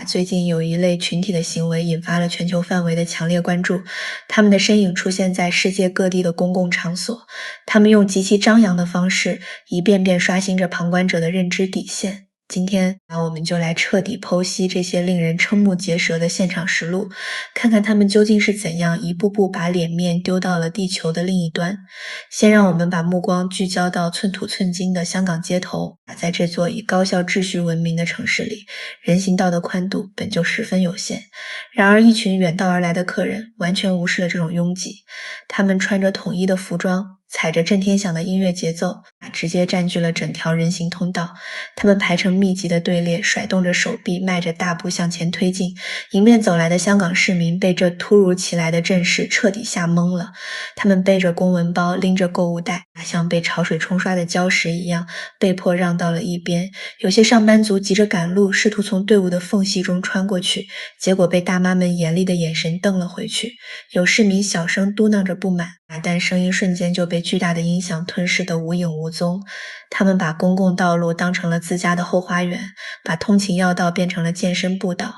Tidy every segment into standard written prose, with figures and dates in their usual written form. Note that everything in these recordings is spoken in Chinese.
最近有一类群体的行为引发了全球范围的强烈关注，他们的身影出现在世界各地的公共场所，他们用极其张扬的方式，一遍遍刷新着旁观者的认知底线。今天，我们就来彻底剖析这些令人瞠目结舌的现场实录，看看他们究竟是怎样一步步把脸面丢到了地球的另一端。先让我们把目光聚焦到寸土寸金的香港街头，在这座以高效秩序闻名的城市里，人行道的宽度本就十分有限。然而，一群远道而来的客人完全无视了这种拥挤，他们穿着统一的服装，踩着震天响的音乐节奏，直接占据了整条人行通道。他们排成密集的队列，甩动着手臂，迈着大步向前推进。迎面走来的香港市民被这突如其来的阵势彻底吓懵了。他们背着公文包，拎着购物袋，像被潮水冲刷的礁石一样，被迫让到了一边。有些上班族急着赶路，试图从队伍的缝隙中穿过去，结果被大妈们严厉的眼神瞪了回去。有市民小声嘟囔着不满，但声音瞬间就被巨大的音响吞噬得无影无踪。他们把公共道路当成了自家的后花园，把通勤要道变成了健身步道。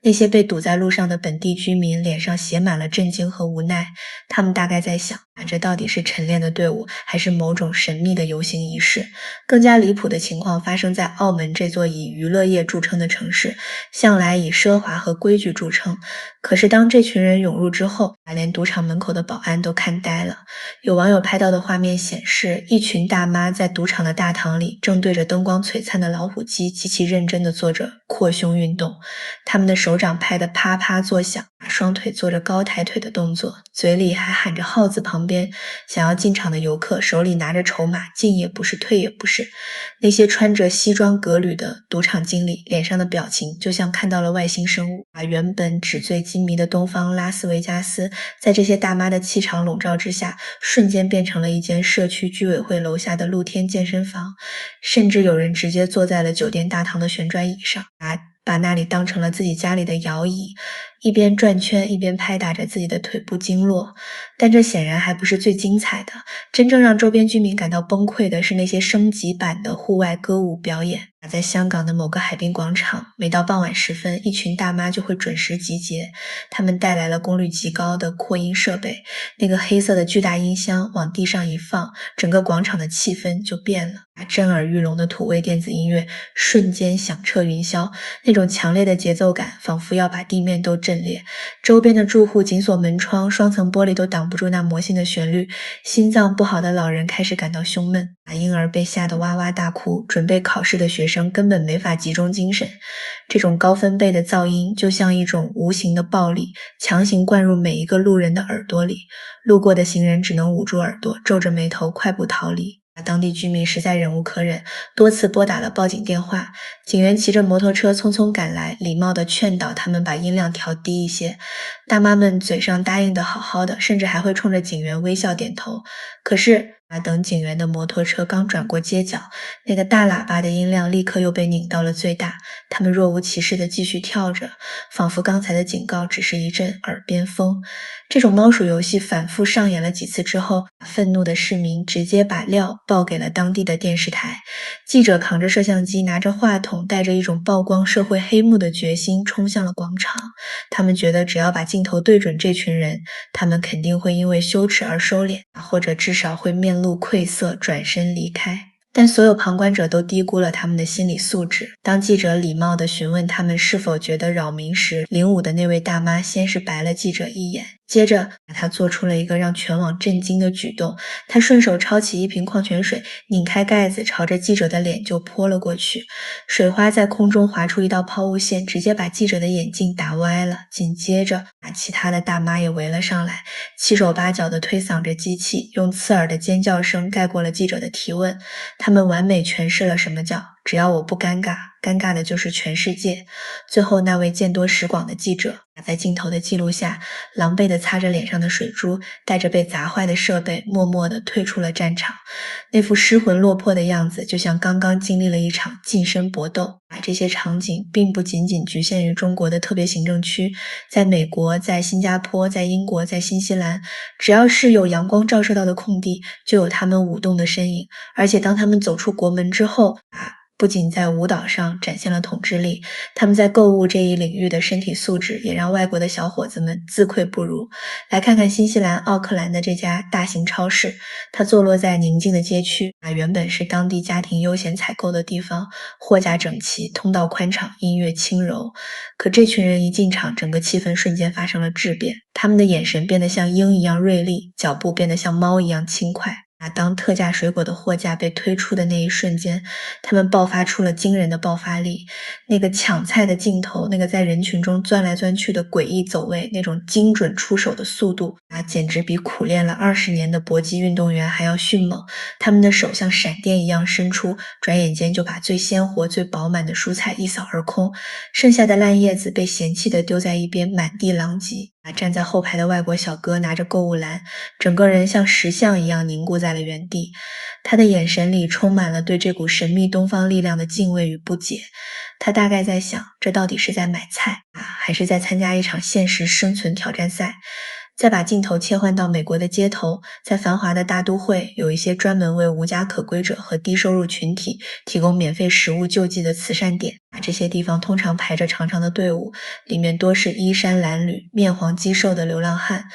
那些被堵在路上的本地居民脸上写满了震惊和无奈，他们大概在想，这到底是晨练的队伍，还是某种神秘的游行仪式？更加离谱的情况发生在澳门这座以娱乐业著称的城市，向来以奢华和规矩著称。可是当这群人涌入之后，连赌场门口的保安都看呆了。有网友拍到的画面显示，一群大妈在赌场的大堂里正对着灯光璀璨的老虎机极其认真地做着扩胸运动，他们的手掌拍得啪啪作响，双腿做着高抬腿的动作，嘴里还喊着号子。旁边想要进场的游客手里拿着筹码，进也不是退也不是。那些穿着西装革履的赌场经理脸上的表情就像看到了外星生物，把原本纸醉金迷的东方拉斯维加斯在这些大妈的气场笼罩之下，瞬间变成了一间社区居委会楼下的露天健身房。甚至有人直接坐在了酒店大堂的旋转椅上，把那里当成了自己家里的摇椅，一边转圈一边拍打着自己的腿部经络。但这显然还不是最精彩的，真正让周边居民感到崩溃的是那些升级版的户外歌舞表演。在香港的某个海滨广场，每到傍晚时分，一群大妈就会准时集结，他们带来了功率极高的扩音设备，那个黑色的巨大音箱往地上一放，整个广场的气氛就变了。震耳欲聋的土味电子音乐瞬间响彻云霄，那种强烈的节奏感仿佛要把地面都震裂。周边的住户紧锁门窗，双层玻璃都挡不住那魔性的旋律。心脏不好的老人开始感到胸闷，婴儿被吓得哇哇大哭，准备考试的学生根本没法集中精神。这种高分贝的噪音就像一种无形的暴力，强行灌入每一个路人的耳朵里，路过的行人只能捂住耳朵，皱着眉头快步逃离。当地居民实在忍无可忍，多次拨打了报警电话。警员骑着摩托车匆匆赶来，礼貌地劝导他们把音量调低一些。大妈们嘴上答应得好好的，甚至还会冲着警员微笑点头。可是等警员的摩托车刚转过街角，那个大喇叭的音量立刻又被拧到了最大。他们若无其事地继续跳着，仿佛刚才的警告只是一阵耳边风。这种猫鼠游戏反复上演了几次之后，愤怒的市民直接把料报给了当地的电视台。记者扛着摄像机，拿着话筒，带着一种曝光社会黑幕的决心冲向了广场。他们觉得只要把镜头对准这群人，他们肯定会因为羞耻而收敛，或者至少会面露愧色转身离开。但所有旁观者都低估了他们的心理素质。当记者礼貌地询问他们是否觉得扰民时，领舞的那位大妈先是白了记者一眼，接着她做出了一个让全网震惊的举动。她顺手抄起一瓶矿泉水，拧开盖子，朝着记者的脸就泼了过去。水花在空中划出一道抛物线，直接把记者的眼镜打歪了。紧接着其他的大妈也围了上来，七手八脚地推搡着机器，用刺耳的尖叫声盖过了记者的提问。他们完美诠释了什么叫只要我不尴尬，尴尬的就是全世界。最后那位见多识广的记者在镜头的记录下，狼狈地擦着脸上的水珠，带着被砸坏的设备，默默地退出了战场。那副失魂落魄的样子，就像刚刚经历了一场近身搏斗。这些场景并不仅仅局限于中国的特别行政区，在美国，在新加坡，在英国，在新西兰，只要是有阳光照射到的空地，就有他们舞动的身影。而且当他们走出国门之后，不仅在舞蹈上展现了统治力，他们在购物这一领域的身体素质也让外国的小伙子们自愧不如。来看看新西兰奥克兰的这家大型超市，它坐落在宁静的街区，原本是当地家庭悠闲采购的地方，货架整齐，通道宽敞，音乐轻柔。可这群人一进场，整个气氛瞬间发生了质变，他们的眼神变得像鹰一样锐利，脚步变得像猫一样轻快。当特价水果的货架被推出的那一瞬间，他们爆发出了惊人的爆发力。那个抢菜的镜头，那个在人群中钻来钻去的诡异走位，那种精准出手的速度简直比苦练了20年的搏击运动员还要迅猛。他们的手像闪电一样伸出，转眼间就把最鲜活、最饱满的蔬菜一扫而空，剩下的烂叶子被嫌弃地丢在一边，满地狼藉。站在后排的外国小哥拿着购物篮，整个人像石像一样凝固在了原地。他的眼神里充满了对这股神秘东方力量的敬畏与不解。他大概在想，这到底是在买菜还是在参加一场现实生存挑战赛？再把镜头切换到美国的街头，在繁华的大都会，有一些专门为无家可归者和低收入群体提供免费食物救济的慈善点。这些地方通常排着长长的队伍，里面多是衣衫褴褛、面黄肌瘦的流浪汉。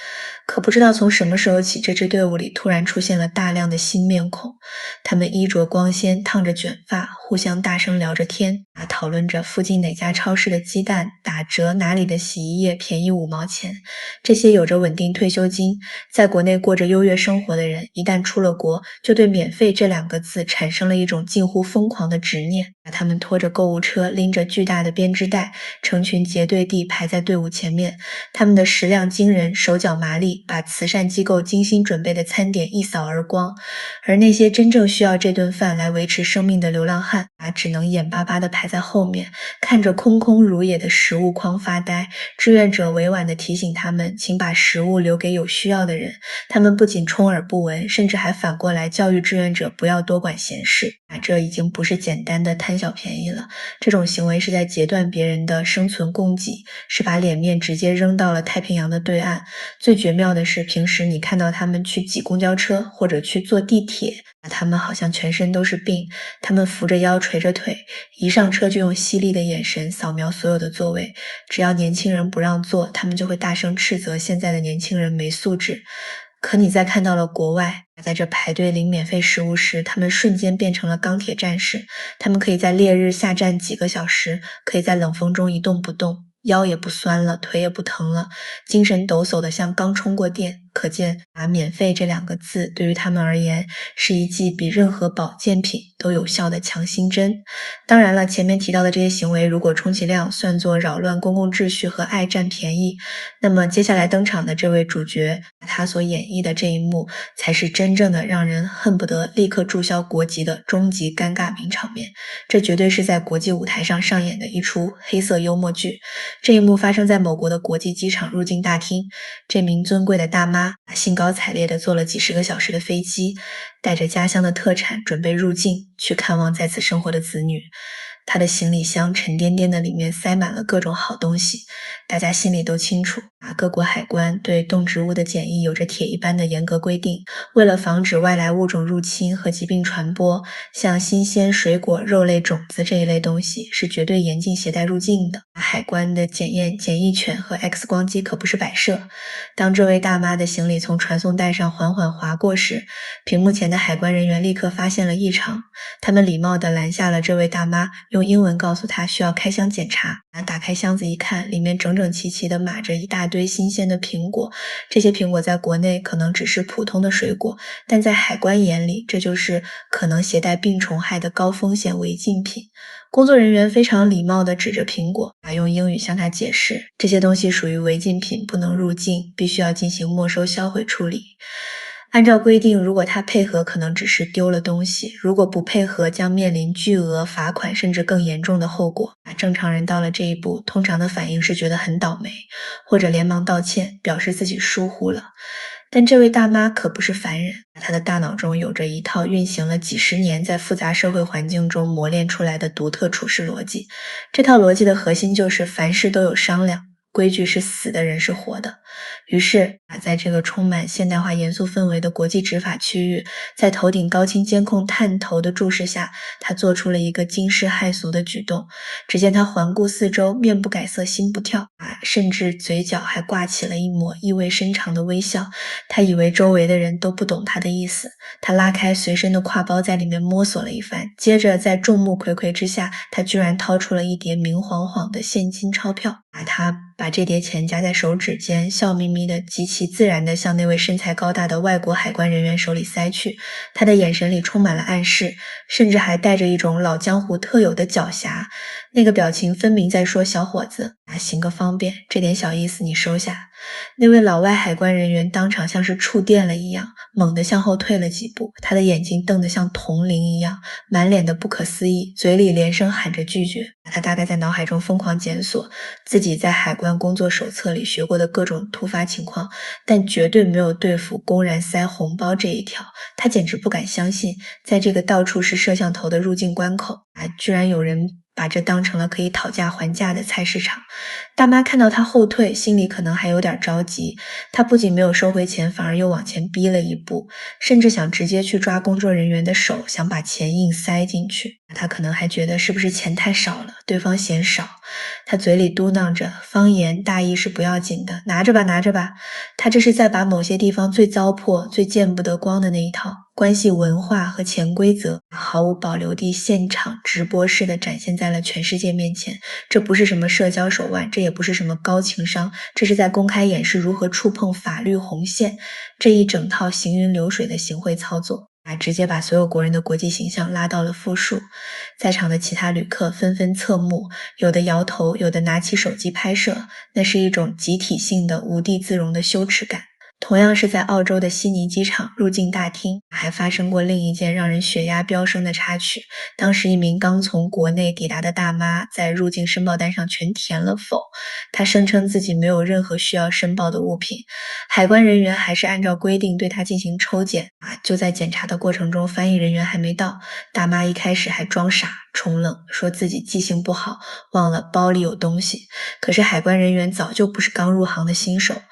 可不知道从什么时候起，这支队伍里突然出现了大量的新面孔。他们衣着光鲜，烫着卷发，互相大声聊着天，讨论着附近哪家超市的鸡蛋打折，哪里的洗衣液便宜5毛钱。这些有着稳定退休金，在国内过着优越生活的人，一旦出了国，就对免费这2个字产生了一种近乎疯狂的执念。他们拖着购物车，拎着巨大的编织袋，成群结队地排在队伍前面。他们的食量惊人，手脚麻利，把慈善机构精心准备的餐点一扫而光。而那些真正需要这顿饭来维持生命的流浪汉只能眼巴巴地排在后面，看着空空如也的食物筐发呆。志愿者委婉地提醒他们，请把食物留给有需要的人。他们不仅充耳不闻，甚至还反过来教育志愿者不要多管闲事。这已经不是简单的贪小便宜了，这种行为是在截断别人的生存供给，是把脸面直接扔到了太平洋的对岸。最绝妙的是，平时你看到他们去挤公交车或者去坐地铁，他们好像全身都是病，他们扶着腰垂着腿，一上车就用犀利的眼神扫描所有的座位，只要年轻人不让座，他们就会大声斥责现在的年轻人没素质。可你在看到了国外，在这排队领免费食物时，他们瞬间变成了钢铁战士。他们可以在烈日下站几个小时，可以在冷风中一动不动，腰也不酸了，腿也不疼了，精神抖擞的像刚充过电。可见免费这2个字对于他们而言是一剂比任何保健品都有效的强心针。当然了，前面提到的这些行为如果充其量算作扰乱公共秩序和爱占便宜，那么接下来登场的这位主角，他所演绎的这一幕才是真正的让人恨不得立刻注销国籍的终极尴尬名场面。这绝对是在国际舞台上上演的一出黑色幽默剧。这一幕发生在某国的国际机场入境大厅，这名尊贵的大妈兴高采烈地坐了几10个小时的飞机，带着家乡的特产准备入境去看望在此生活的子女。他的行李箱沉甸甸的，里面塞满了各种好东西。大家心里都清楚，各国海关对动植物的检疫有着铁一般的严格规定。为了防止外来物种入侵和疾病传播，像新鲜水果、肉类、种子这一类东西是绝对严禁携带入境的。海关的检验检疫犬和 X 光机可不是摆设。当这位大妈的行李从传送带上缓缓滑过时，屏幕前的海关人员立刻发现了异常。他们礼貌地拦下了这位大妈，用英文告诉她需要开箱检查。打开箱子一看，里面整整齐齐地码着一大堆新鲜的苹果。这些苹果在国内可能只是普通的水果，但在海关眼里，这就是可能携带病虫害的高风险违禁品。工作人员非常礼貌地指着苹果，用英语向他解释，这些东西属于违禁品，不能入境，必须要进行没收销毁处理。按照规定，如果他配合，可能只是丢了东西；如果不配合，将面临巨额罚款，甚至更严重的后果。正常人到了这一步，通常的反应是觉得很倒霉，或者连忙道歉，表示自己疏忽了。但这位大妈可不是凡人，她的大脑中有着一套运行了几10年，在复杂社会环境中磨练出来的独特处事逻辑。这套逻辑的核心就是凡事都有商量。规矩是死的，人是活的。于是在这个充满现代化严肃氛围的国际执法区域，在头顶高清监控探头的注视下，他做出了一个惊世骇俗的举动。只见他环顾四周，面不改色心不跳，甚至嘴角还挂起了一抹意味深长的微笑。他以为周围的人都不懂他的意思，他拉开随身的挎包，在里面摸索了一番，接着在众目睽睽之下，他居然掏出了一叠明晃晃的现金钞票。他把这叠钱夹在手指间，笑眯眯的极其自然地向那位身材高大的外国海关人员手里塞去。他的眼神里充满了暗示，甚至还带着一种老江湖特有的狡黠。那个表情分明在说，小伙子，行个方便，这点小意思你收下。那位老外海关人员当场像是触电了一样，猛地向后退了几步，他的眼睛瞪得像铜铃一样，满脸的不可思议，嘴里连声喊着拒绝。他大概在脑海中疯狂检索自己在海关工作手册里学过的各种突发情况，但绝对没有对付公然塞红包这一条。他简直不敢相信，在这个到处是摄像头的入境关口，居然有人把这当成了可以讨价还价的菜市场。大妈看到他后退，心里可能还有点着急，她不仅没有收回钱，反而又往前逼了一步，甚至想直接去抓工作人员的手，想把钱硬塞进去。他可能还觉得是不是钱太少了，对方嫌少。他嘴里嘟囔着，方言大意是不要紧的，拿着吧拿着吧。他这是在把某些地方最糟粕最见不得光的那一套关系文化和潜规则毫无保留地现场直播式的展现在了全世界面前。这不是什么社交手腕，这也不是什么高情商，这是在公开演示如何触碰法律红线，这一整套行云流水的行贿操作直接把所有国人的国际形象拉到了负数。在场的其他旅客纷纷侧目，有的摇头，有的拿起手机拍摄，那是一种集体性的无地自容的羞耻感。同样是在澳洲的悉尼机场入境大厅，还发生过另一件让人血压飙升的插曲。当时一名刚从国内抵达的大妈在入境申报单上全填了否，她声称自己没有任何需要申报的物品，海关人员还是按照规定对她进行抽检。就在检查的过程中，翻译人员还没到，大妈一开始还装傻充愣，说自己记性不好，忘了包里有东西。可是海关人员早就不是刚入行的新手，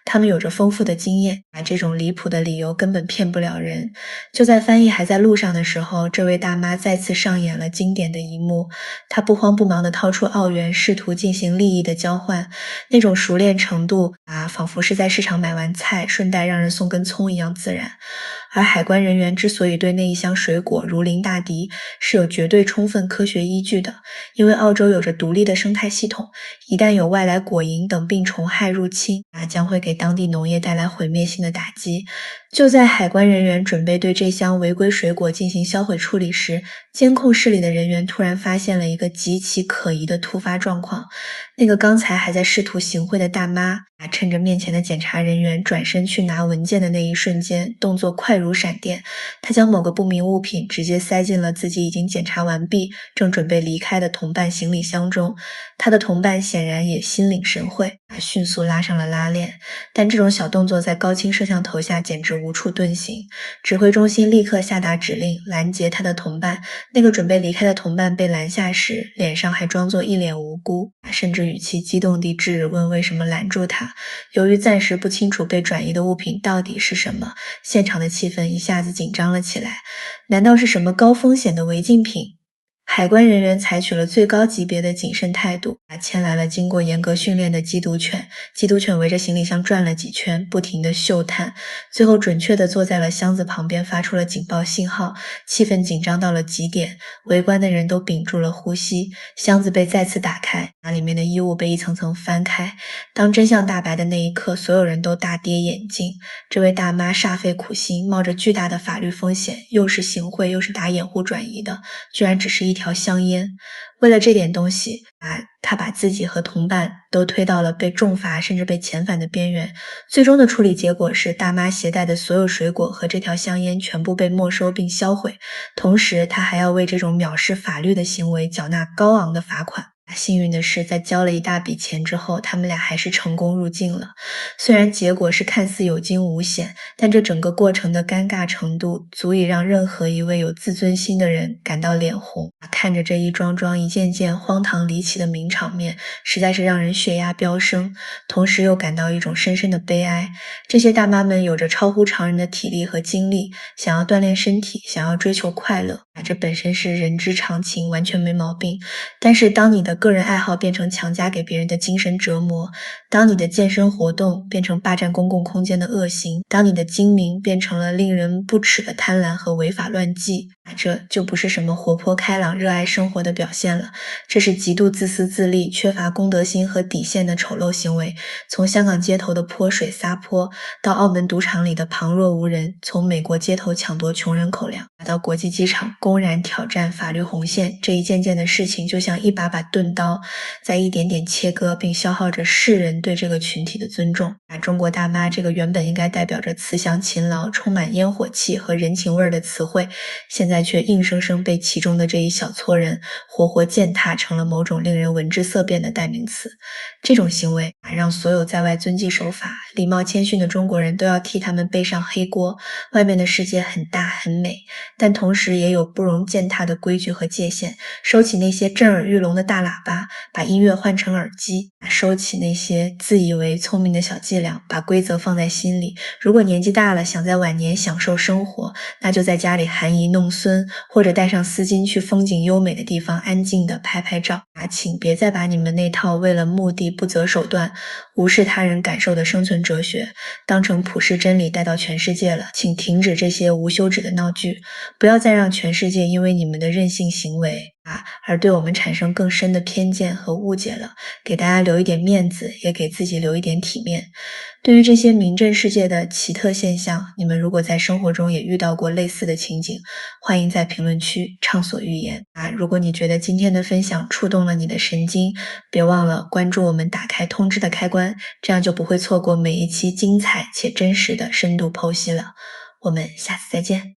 他们有着丰富的经验，这种离谱的理由根本骗不了人。就在翻译还在路上的时候，这位大妈再次上演了经典的一幕。她不慌不忙地掏出澳元，试图进行利益的交换，那种熟练程度仿佛是在市场买完菜顺带让人送根葱一样自然。而海关人员之所以对那一箱水果如临大敌，是有绝对充分科学依据的。因为澳洲有着独立的生态系统，一旦有外来果蝇等病虫害入侵，将会给当地农业带来毁灭性的打击。就在海关人员准备对这箱违规水果进行销毁处理时，监控室里的人员突然发现了一个极其可疑的突发状况。那个刚才还在试图行贿的大妈，趁着面前的检查人员转身去拿文件的那一瞬间，动作快如闪电。她将某个不明物品直接塞进了自己已经检查完毕，正准备离开的同伴行李箱中。她的同伴显然也心领神会，迅速拉上了拉链。但这种小动作在高清摄像头下简直无处遁形。指挥中心立刻下达指令，拦截他的同伴。那个准备离开的同伴被拦下时，脸上还装作一脸无辜，甚至语气激动地质问为什么拦住他。由于暂时不清楚被转移的物品到底是什么，现场的气氛一下子紧张了起来。难道是什么高风险的违禁品？海关人员采取了最高级别的谨慎态度，牵来了经过严格训练的缉毒犬。缉毒犬围着行李箱转了几圈，不停地嗅探，最后准确地坐在了箱子旁边，发出了警报信号。气氛紧张到了极点，围观的人都屏住了呼吸。箱子被再次打开，里面的衣物被一层层翻开。当真相大白的那一刻，所有人都大跌眼镜。这位大妈煞费苦心，冒着巨大的法律风险，又是行贿又是打掩护转移的，居然只是一条香烟。为了这点东西，他把自己和同伴都推到了被重罚甚至被遣返的边缘。最终的处理结果是，大妈携带的所有水果和这条香烟全部被没收并销毁，同时他还要为这种藐视法律的行为缴纳高昂的罚款。幸运的是，在交了一大笔钱之后，他们俩还是成功入境了。虽然结果是看似有惊无险，但这整个过程的尴尬程度，足以让任何一位有自尊心的人感到脸红。看着这一桩桩、一件件荒唐离奇的名场面，实在是让人血压飙升，同时又感到一种深深的悲哀。这些大妈们有着超乎常人的体力和精力，想要锻炼身体，想要追求快乐，这本身是人之常情，完全没毛病。但是当你的个人爱好变成强加给别人的精神折磨，当你的健身活动变成霸占公共空间的恶行，当你的精明变成了令人不齿的贪婪和违法乱纪，这就不是什么活泼开朗、热爱生活的表现了，这是极度自私自利、缺乏公德心和底线的丑陋行为。从香港街头的泼水撒泼，到澳门赌场里的旁若无人，从美国街头抢夺穷人口粮，到国际机场公然挑战法律红线，这一件件的事情就像一把把钝刀，在一点点切割，并消耗着世人对这个群体的尊重。中国大妈这个原本应该代表着慈祥勤劳、充满烟火气和人情味的词汇，现在却硬生生被其中的这一小撮人活活践踏成了某种令人闻之色变的代名词。这种行为让所有在外遵纪守法、礼貌谦逊的中国人都要替他们背上黑锅。外面的世界很大很美，但同时也有不容践踏的规矩和界限。收起那些震耳欲聋的大喇叭，把音乐换成耳机；收起那些自以为聪明的小伎俩，把规则放在心里。如果年纪大了，想在晚年享受生活，那就在家里含饴弄孙，或者带上丝巾去风景优美的地方安静地拍拍照。请别再把你们那套为了目的不择手段、无视他人感受的生存哲学当成普世真理带到全世界了。请停止这些无休止的闹剧，不要再让全世界因为你们的任性行为而对我们产生更深的偏见和误解了。给大家留一点面子，也给自己留一点体面。对于这些名震世界的奇特现象，你们如果在生活中也遇到过类似的情景，欢迎在评论区畅所欲言。如果你觉得今天的分享触动了你的神经，别忘了关注我们，打开通知的开关，这样就不会错过每一期精彩且真实的深度剖析了。我们下次再见。